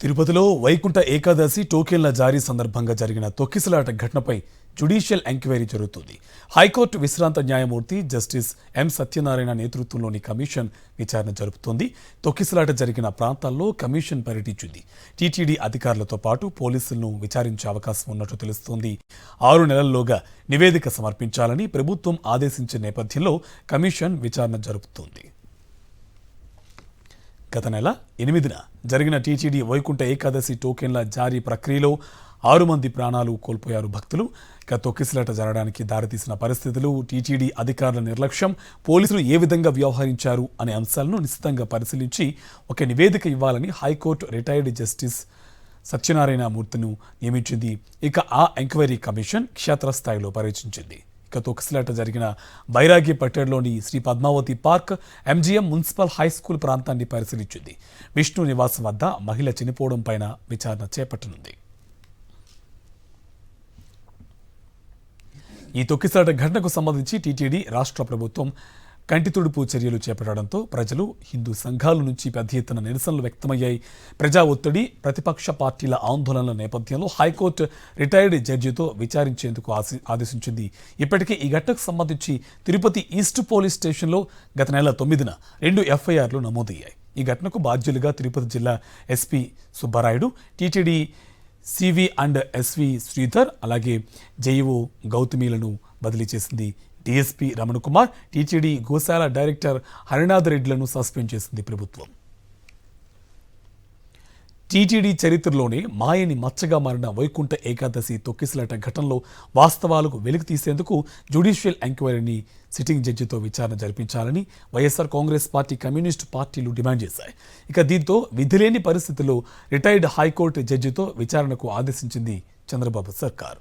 తిరుపతిలో వైకుంఠ ఏకాదశి టోకెన్ల జారీ సందర్భంగా జరిగిన తొక్కిసలాట ఘటనపై జ్యుడిషియల్ ఎంక్వైరీ జరుగుతుంది. హైకోర్టు విశ్రాంత న్యాయమూర్తి జస్టిస్ ఎం సత్యనారాయణ నేతృత్వంలోని కమిషన్ విచారణ జరుపుతోంది. తొక్కిసలాట జరిగిన ప్రాంతాల్లో కమిషన్ పర్యటించింది. టీటీడీ అధికారులతో పాటు పోలీసులను విచారించే అవకాశం ఉన్నట్టు తెలుస్తోంది. 6 నెలల్లోగా నివేదిక సమర్పించాలని ప్రభుత్వం ఆదేశించిన నేపథ్యంలో కమిషన్ విచారణ జరుపుతోంది. గత నెల 8న జరిగిన టీటీడీ వైకుంఠ ఏకాదశి టోకెన్ల జారీ ప్రక్రియలో 6 మంది ప్రాణాలు కోల్పోయారు భక్తులు. తొక్కిసలాట జరగడానికి దారితీసిన పరిస్థితులు, టీటీడీ అధికారుల నిర్లక్ష్యం, పోలీసులు ఏ విధంగా వ్యవహరించారు అనే అంశాలను నిశితంగా పరిశీలించి ఒక నివేదిక ఇవ్వాలని హైకోర్టు రిటైర్డ్ జస్టిస్ సత్యనారాయణ మూర్తిను నియమించింది. ఆ ఎంక్వైరీ కమిషన్ క్షేత్రస్థాయిలో పర్యటించింది. తొక్కిసలాట జరిగిన బైరాగి పట్టేడులోని Shri Padmavathi park, MGM municipal high school ప్రాంతాన్ని పరిశీలించింది. విష్ణు నివాసం వద్ద మహిళ చనిపోవడం పైన విచారణ చేపట్టనుంది. ఈ తొక్కిసలాట ఘటనకు సంబంధించి టీటీడీ, రాష్ట్ర ప్రభుత్వం కంటితుడుపు చర్యలు చేపట్టడంతో ప్రజలు, హిందూ సంఘాల నుంచి పెద్ద ఎత్తున నిరసనలు వ్యక్తమయ్యాయి. ప్రజా ఒత్తిడి, ప్రతిపక్ష పార్టీల ఆందోళనల నేపథ్యంలో హైకోర్టు రిటైర్డ్ జడ్జితో విచారించేందుకు ఆదేశించింది. ఇప్పటికే ఈ ఘటనకు సంబంధించి తిరుపతి ఈస్ట్ పోలీస్ స్టేషన్లో గత నెల 9న 2 ఎఫ్ఐఆర్లు నమోదయ్యాయి. ఈ ఘటనకు బాధ్యులుగా తిరుపతి జిల్లా SP Subbarayudu, TTD CV and SV Sridhar, అలాగే జేఈఓ గౌతమిలను బదిలీ చేసింది. డీఎస్పీ రమణ కుమార్, టీటీడీ గోశాల డైరెక్టర్ హరినాథ్ రెడ్డిలను సస్పెండ్ చేసింది ప్రభుత్వం. టీటీడీ చరిత్రలోనే మాయని మచ్చగా మారిన వైకుంఠ ఏకాదశి తొక్కిసలాట ఘటనలో వాస్తవాలకు వెలికి తీసేందుకు జ్యుడిషియల్ ఎంక్వైరీని సిట్టింగ్ జడ్జితో విచారణ జరిపించాలని వైఎస్ఆర్ కాంగ్రెస్ పార్టీ, కమ్యూనిస్టు పార్టీలు డిమాండ్ చేశాయి. దీంతో విధిలేని పరిస్థితుల్లో రిటైర్డ్ హైకోర్టు జడ్జితో విచారణకు ఆదేశించింది చంద్రబాబు సర్కార్.